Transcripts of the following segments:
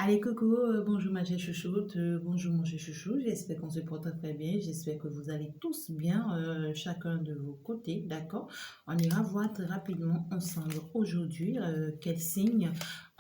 Allez, coucou, bonjour ma chère chouchoute, bonjour mon cher chouchou, j'espère qu'on se porte très bien, j'espère que vous allez tous bien, chacun de vos côtés, d'accord? On ira voir très rapidement ensemble aujourd'hui quel signe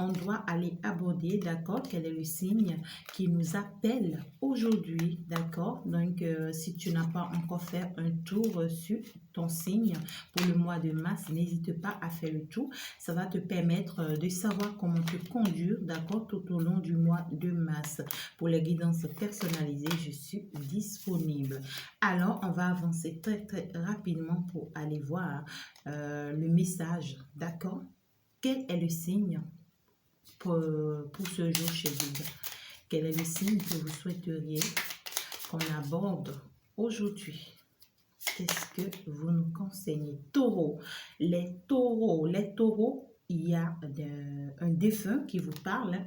on doit aller aborder, d'accord? Quel est le signe qui nous appelle aujourd'hui, d'accord? Donc, si tu n'as pas encore fait un tour sur ton signe pour le mois de mars, n'hésite pas à faire le tour. Ça va te permettre de savoir comment te conduire, d'accord, tout au long du mois de mars. Pour les guidances personnalisées, je suis disponible. Alors, on va avancer très rapidement pour aller voir le message, d'accord? Quel est le signe pour ce jour chez vous? Quel est le signe que vous souhaiteriez qu'on aborde aujourd'hui? Qu'est-ce que vous nous conseillez? Taureau. Les taureaux, il y a un défunt qui vous parle.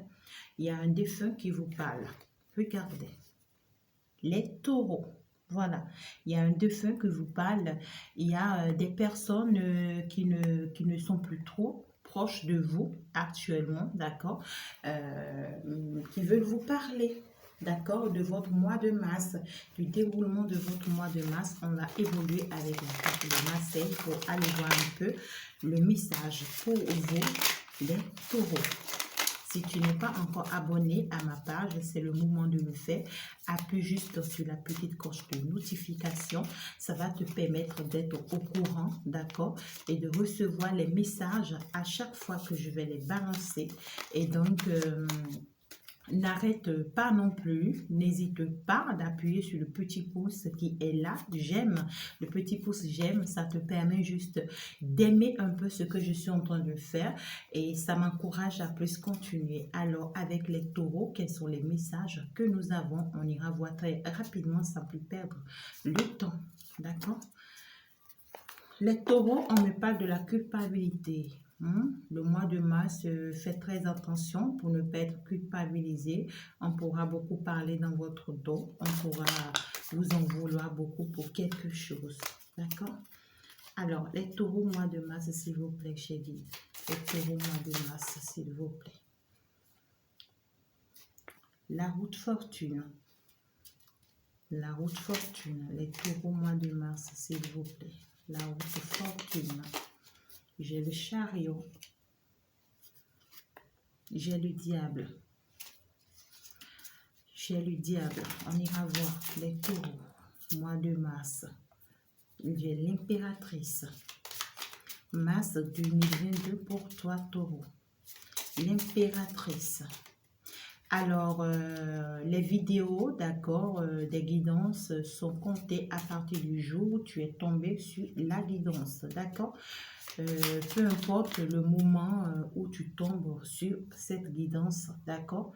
Il y a un défunt qui vous parle. Regardez. Les taureaux. Voilà. Il y a un défunt qui vous parle. Il y a des personnes qui ne sont plus trop proches de vous actuellement, d'accord, qui veulent vous parler. D'accord, de votre mois de mars, du déroulement de votre mois de mars. On va évoluer avec la carte de Marseille pour aller voir un peu le message pour vous, les taureaux. Si tu n'es pas encore abonné à ma page, c'est le moment de le faire. Appuie juste sur la petite cloche de notification. Ça va te permettre d'être au courant, d'accord, et de recevoir les messages à chaque fois que je vais les balancer. Et donc, n'arrête pas non plus, n'hésite pas d'appuyer sur le petit pouce qui est là, j'aime. Le petit pouce j'aime, ça te permet juste d'aimer un peu ce que je suis en train de faire et ça m'encourage à plus continuer. Alors avec les taureaux, quels sont les messages que nous avons? On ira voir très rapidement sans plus perdre le temps, d'accord? Les taureaux, on me parle de la culpabilité. Le mois de mars, faites très attention pour ne pas être culpabilisé. On pourra beaucoup parler dans votre dos. On pourra vous en vouloir beaucoup pour quelque chose. D'accord? Alors, les taureaux, mois de mars, s'il vous plaît, chérie. Les taureaux, mois de mars, s'il vous plaît. La route fortune. La route fortune. Les taureaux, mois de mars, s'il vous plaît. La route fortune. J'ai le chariot. J'ai le diable. J'ai le diable. On ira voir les taureaux. Mois de mars. J'ai l'impératrice. Mars 2022 pour toi, taureau. L'impératrice. Alors, les vidéos, d'accord, des guidances sont comptées à partir du jour où tu es tombé sur la guidance, d'accord? Peu importe le moment où tu tombes sur cette guidance, d'accord?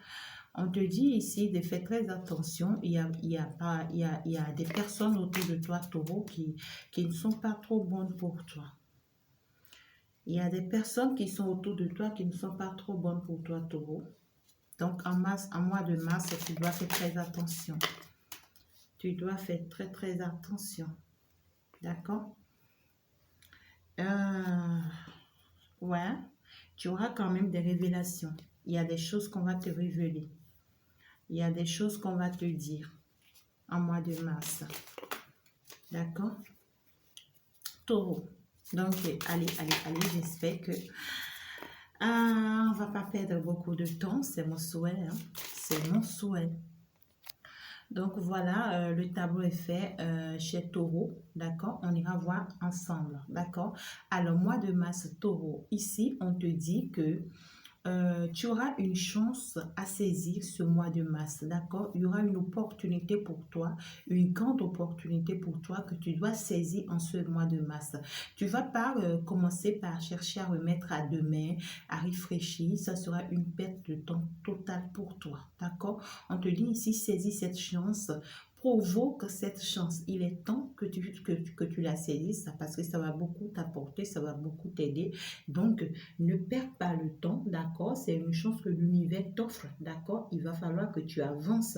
On te dit ici de faire très attention, il y a des personnes autour de toi, taureau, qui ne sont pas trop bonnes pour toi. Il y a des personnes qui sont autour de toi qui ne sont pas trop bonnes pour toi, taureau. Donc, en mois de mars, tu dois faire très attention. Tu dois faire très attention. D'accord? Ouais. Tu auras quand même des révélations. Il y a des choses qu'on va te révéler. Il y a des choses qu'on va te dire en mois de mars. D'accord? Taureau. Donc, allez, j'espère que... on ne va pas perdre beaucoup de temps. C'est mon souhait. Hein? C'est mon souhait. Donc voilà, le tableau est fait chez Taureau, d'accord? On ira voir ensemble, d'accord? Alors, mois de mars, Taureau, ici, on te dit que tu auras une chance à saisir ce mois de mars, d'accord? Il y aura une opportunité pour toi, une grande opportunité pour toi que tu dois saisir en ce mois de mars. Tu vas pas commencer par chercher à remettre à demain, à réfléchir. Ça sera une perte de temps totale pour toi, d'accord? On te dit ici, saisis cette chance. provoque cette chance. Il est temps que tu la saisisses parce que ça va beaucoup t'apporter, ça va beaucoup t'aider. Donc, ne perds pas le temps, d'accord? C'est une chance que l'univers t'offre, d'accord? Il va falloir que tu avances.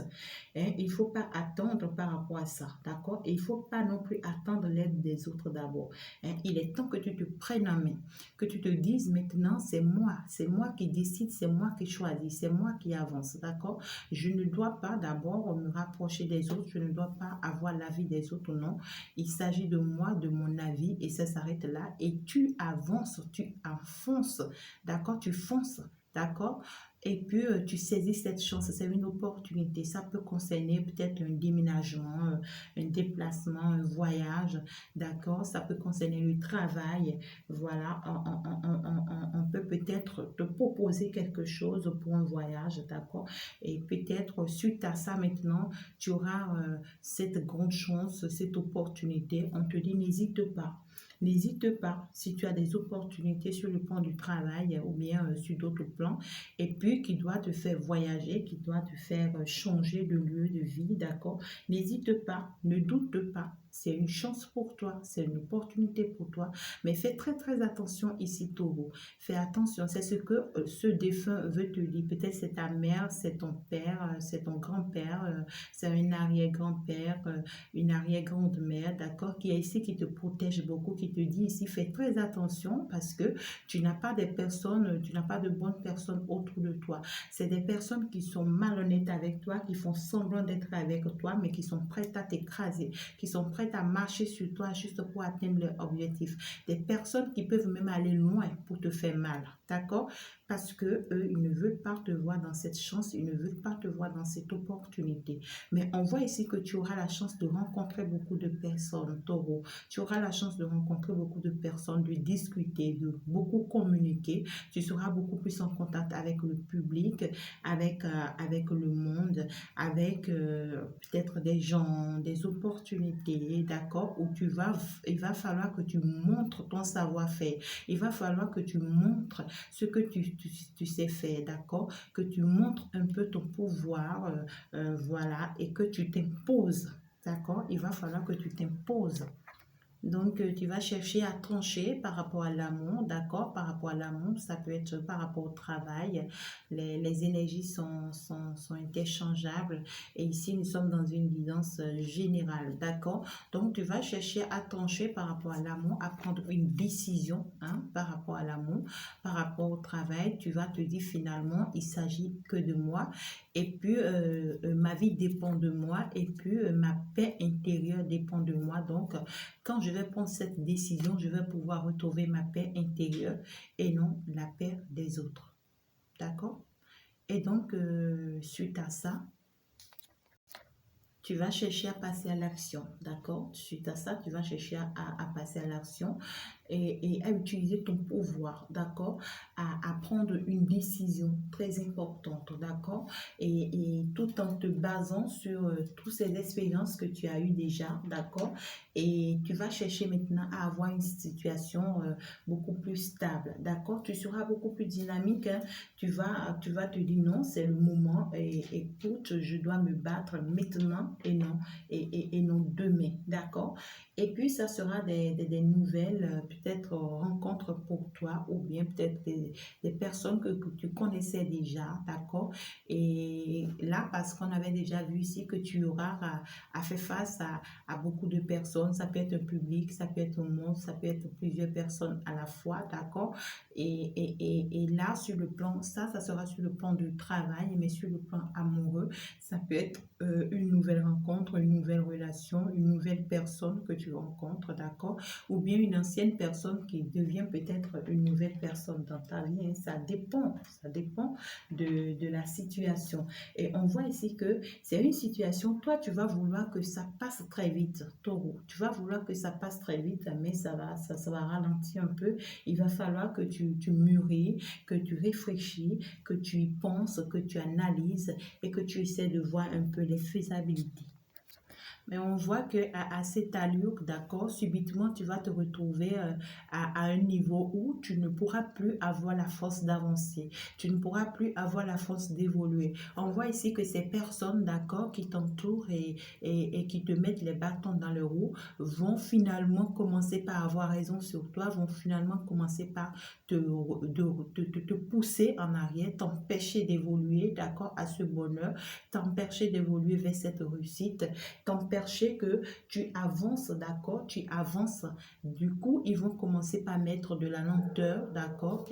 Hein? Il ne faut pas attendre par rapport à ça, d'accord? Et il ne faut pas non plus attendre l'aide des autres d'abord. Hein? Il est temps que tu te prennes en main, que tu te dises maintenant, c'est moi qui décide, c'est moi qui choisis, c'est moi qui avance, d'accord? Je ne dois pas d'abord me rapprocher des autres, je ne dois pas avoir l'avis des autres, non. Il s'agit de moi, de mon avis, et ça s'arrête là. Et tu avances, tu enfonces, d'accord? Tu fonces, d'accord? Et puis, tu saisis cette chance, c'est une opportunité. Ça peut concerner peut-être un déménagement, un déplacement, un voyage, d'accord? Ça peut concerner le travail. Voilà, on peut peut-être te proposer quelque chose pour un voyage, d'accord? Et peut-être suite à ça maintenant, tu auras cette grande chance, cette opportunité. On te dit, n'hésite pas. N'hésite pas si tu as des opportunités sur le plan du travail ou bien sur d'autres plans et puis qui doit te faire voyager, qui doit te faire changer de lieu de vie, d'accord? N'hésite pas, ne doute pas. C'est une chance pour toi, c'est une opportunité pour toi. Mais fais très très attention ici, Taureau. Fais attention, c'est ce que ce défunt veut te dire. Peut-être c'est ta mère, c'est ton père, c'est ton grand-père, c'est un arrière-grand-père, une arrière-grande-mère, d'accord, qui est ici, qui te protège beaucoup, qui te dit ici, fais très attention parce que tu n'as pas des personnes, tu n'as pas de bonnes personnes autour de toi. C'est des personnes qui sont malhonnêtes avec toi, qui font semblant d'être avec toi, mais qui sont prêtes à t'écraser, qui sont prêtes à marcher sur toi juste pour atteindre leur objectif. Des personnes qui peuvent même aller loin pour te faire mal, d'accord? Parce que eux, ils ne veulent pas te voir dans cette chance, ils ne veulent pas te voir dans cette opportunité. Mais on voit ici que tu auras la chance de rencontrer beaucoup de personnes, Taureau. Tu auras la chance de rencontrer beaucoup de personnes, de discuter, de beaucoup communiquer. Tu seras beaucoup plus en contact avec le public, avec le monde, avec peut-être des gens, des opportunités, d'accord, où il va falloir que tu montres ton savoir-faire. Il va falloir que tu montres ce que tu sais faire, d'accord, que tu montres un peu ton pouvoir, voilà, et que tu t'imposes, d'accord, il va falloir que tu t'imposes. Donc, tu vas chercher à trancher par rapport à l'amour, d'accord? Par rapport à l'amour, ça peut être par rapport au travail. Les énergies sont interchangeables. Et ici, nous sommes dans une guidance générale, d'accord? Donc, tu vas chercher à trancher par rapport à l'amour, à prendre une décision hein, par rapport à l'amour, par rapport au travail. Tu vas te dire finalement, il s'agit que de moi. Et puis, ma vie dépend de moi. Et puis, ma paix intérieure dépend de moi. Donc, quand je vais prendre cette décision, je vais pouvoir retrouver ma paix intérieure et non la paix des autres. D'accord? Et donc, suite à ça, tu vas chercher à passer à l'action, d'accord? Suite à ça, tu vas chercher à passer à l'action et à utiliser ton pouvoir, d'accord? À prendre une décision très importante, d'accord? Et tout en te basant sur toutes ces expériences que tu as eues déjà, d'accord? Et tu vas chercher maintenant à avoir une situation beaucoup plus stable, d'accord? Tu seras beaucoup plus dynamique, hein? Tu vas te dire non, c'est le moment et écoute, je dois me battre maintenant et non demain, d'accord? Et puis, ça sera des nouvelles, peut-être rencontres pour toi ou bien peut-être des personnes que tu connaissais déjà, d'accord? Et là, parce qu'on avait déjà vu ici que tu auras à faire face à beaucoup de personnes, ça peut être un public, ça peut être un monde, ça peut être plusieurs personnes à la fois, d'accord? Et là, sur le plan, ça sera sur le plan du travail, mais sur le plan amoureux, ça peut être une nouvelle rencontre, une nouvelle relation, une nouvelle personne que tu rencontres, d'accord? Ou bien une ancienne personne qui devient peut-être une nouvelle personne dans ta vie. Hein. Ça dépend de la situation. Et on voit ici que c'est une situation, toi, tu vas vouloir que ça passe très vite, Taureau. Tu vas vouloir que ça passe très vite, mais ça va ralentir un peu. Il va falloir que tu mûris, que tu réfléchis, que tu y penses, que tu analyses et que tu essaies de voir un peu les faisabilités. Mais on voit que à cette allure, d'accord, subitement, tu vas te retrouver à un niveau où tu ne pourras plus avoir la force d'avancer. Tu ne pourras plus avoir la force d'évoluer. On voit ici que ces personnes, d'accord, qui t'entourent et qui te mettent les bâtons dans le roue, vont finalement commencer par avoir raison sur toi, vont finalement commencer par te pousser en arrière, t'empêcher d'évoluer, d'accord, à ce bonheur, t'empêcher d'évoluer vers cette réussite, t'empêcher que tu avances, d'accord, tu avances. Du coup, ils vont commencer par mettre de la lenteur, d'accord,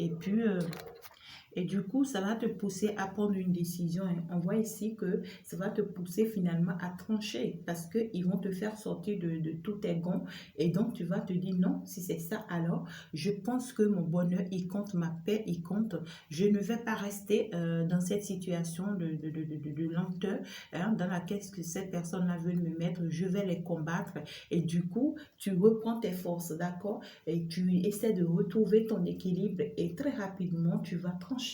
et du coup, ça va te pousser à prendre une décision. On voit ici que ça va te pousser finalement à trancher parce qu'ils vont te faire sortir de tous tes gonds. Et donc, tu vas te dire non, si c'est ça, alors je pense que mon bonheur, il compte, ma paix, il compte. Je ne vais pas rester dans cette situation de lenteur dans laquelle ces personnes-là veulent me mettre. Je vais les combattre. Et du coup, tu reprends tes forces, d'accord? Et tu essaies de retrouver ton équilibre et très rapidement, tu vas trancher.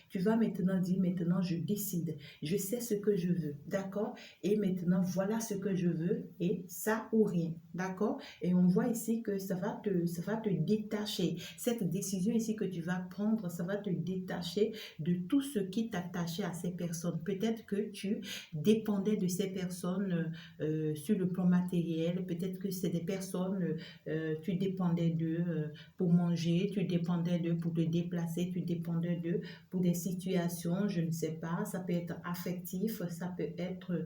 Tu vas maintenant dire, maintenant je décide, je sais ce que je veux, d'accord? Et maintenant, voilà ce que je veux et ça ou rien, d'accord? Et on voit ici que ça va te détacher. Cette décision ici que tu vas prendre, ça va te détacher de tout ce qui t'attachait à ces personnes. Peut-être que tu dépendais de ces personnes sur le plan matériel, peut-être que c'est des personnes tu dépendais d'eux pour manger, tu dépendais d'eux pour te déplacer, tu dépendais d'eux pour des situations, je ne sais pas, ça peut être affectif, ça peut être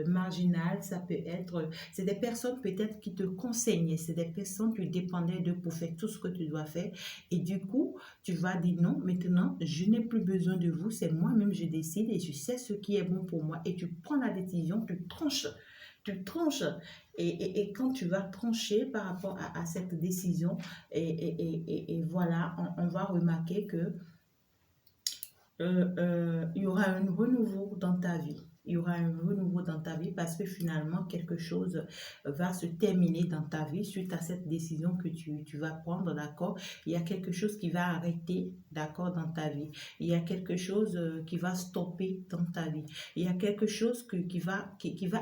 marginal, ça peut être... C'est des personnes peut-être qui te conseillent, c'est des personnes, tu dépendais d'eux pour faire tout ce que tu dois faire. Et du coup, tu vas dire non, maintenant, je n'ai plus besoin de vous, c'est moi-même, je décide et je sais ce qui est bon pour moi. Et tu prends la décision, tu tranches. Et quand tu vas trancher par rapport à cette décision, et voilà, on va remarquer que il y aura un renouveau dans ta vie. Il y aura un renouveau dans ta vie parce que finalement, quelque chose va se terminer dans ta vie suite à cette décision que tu vas prendre, d'accord? Il y a quelque chose qui va arrêter, d'accord, dans ta vie. Il y a quelque chose qui va stopper dans ta vie. Il y a quelque chose qui va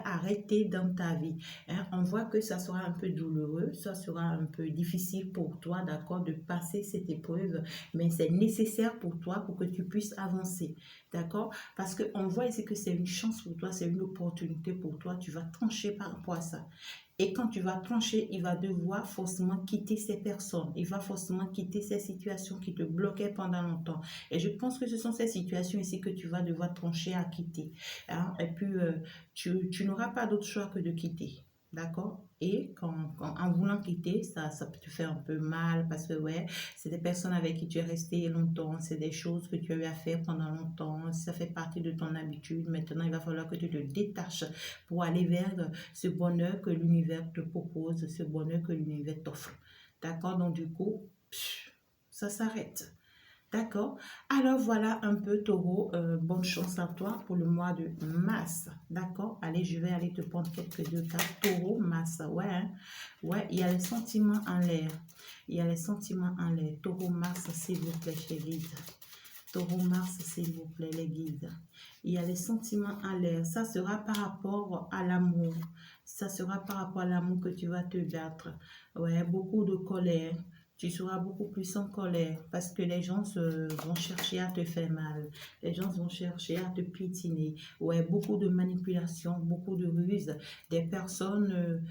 arrêter dans ta vie. Hein? On voit que ça sera un peu douloureux, ça sera un peu difficile pour toi, d'accord, de passer cette épreuve, mais c'est nécessaire pour toi pour que tu puisses avancer, d'accord? Parce qu'on voit ici que c'est une chance pour toi, c'est une opportunité pour toi, tu vas trancher par rapport à ça. Et quand tu vas trancher, il va devoir forcément quitter ces personnes. Il va forcément quitter ces situations qui te bloquaient pendant longtemps. Et je pense que ce sont ces situations ici que tu vas devoir trancher à quitter. Hein? Et puis, tu n'auras pas d'autre choix que de quitter. D'accord? Et en voulant quitter, ça peut te faire un peu mal parce que, ouais, c'est des personnes avec qui tu es resté longtemps, c'est des choses que tu as eu à faire pendant longtemps, ça fait partie de ton habitude. Maintenant, il va falloir que tu te détaches pour aller vers ce bonheur que l'univers te propose, ce bonheur que l'univers t'offre. D'accord? Donc, du coup, ça s'arrête. D'accord? Alors voilà un peu taureau, bonne chance à toi pour le mois de mars. D'accord? Allez, je vais aller te prendre quelques deux cartes. Taureau, mars, ouais, hein? Ouais, il y a les sentiments en l'air. Il y a les sentiments en l'air. Taureau, mars, s'il vous plaît, chez guide. Taureau, mars, s'il vous plaît, les guides. Il y a les sentiments en l'air. Ça sera par rapport à l'amour. Ça sera par rapport à l'amour que tu vas te battre. Ouais, beaucoup de colère. Tu seras beaucoup plus en colère parce que les gens vont chercher à te faire mal. Les gens vont chercher à te piétiner. Ouais, beaucoup de manipulation, beaucoup de ruses. Des personnes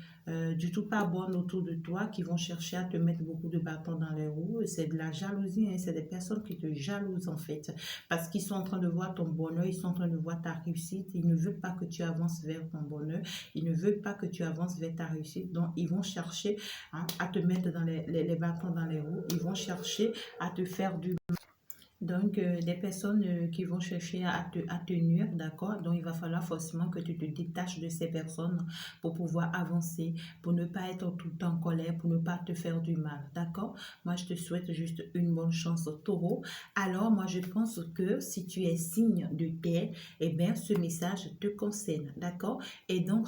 du tout pas bonnes autour de toi qui vont chercher à te mettre beaucoup de bâtons dans les roues. C'est de la jalousie, hein. C'est des personnes qui te jalousent en fait parce qu'ils sont en train de voir ton bonheur, ils sont en train de voir ta réussite. Ils ne veulent pas que tu avances vers ton bonheur. Ils ne veulent pas que tu avances vers ta réussite. Donc, ils vont chercher à te mettre dans les bâtons dans les roues. Ils vont chercher à te faire du... Donc, des personnes qui vont chercher à te nuire, d'accord? Donc, il va falloir forcément que tu te détaches de ces personnes pour pouvoir avancer, pour ne pas être tout le temps en colère, pour ne pas te faire du mal, d'accord? Moi, je te souhaite juste une bonne chance, taureau. Alors, moi, je pense que si tu es signe de terre, eh bien, ce message te concerne, d'accord? Et donc,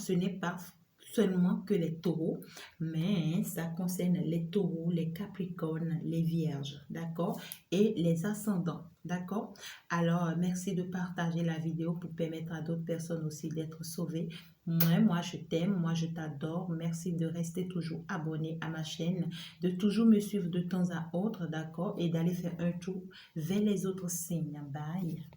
seulement que les taureaux, mais ça concerne les taureaux, les capricornes, les vierges, d'accord, et les ascendants, d'accord. Alors, merci de partager la vidéo pour permettre à d'autres personnes aussi d'être sauvées. Moi, je t'aime, moi, je t'adore. Merci de rester toujours abonné à ma chaîne, de toujours me suivre de temps à autre, d'accord, et d'aller faire un tour vers les autres signes. Bye.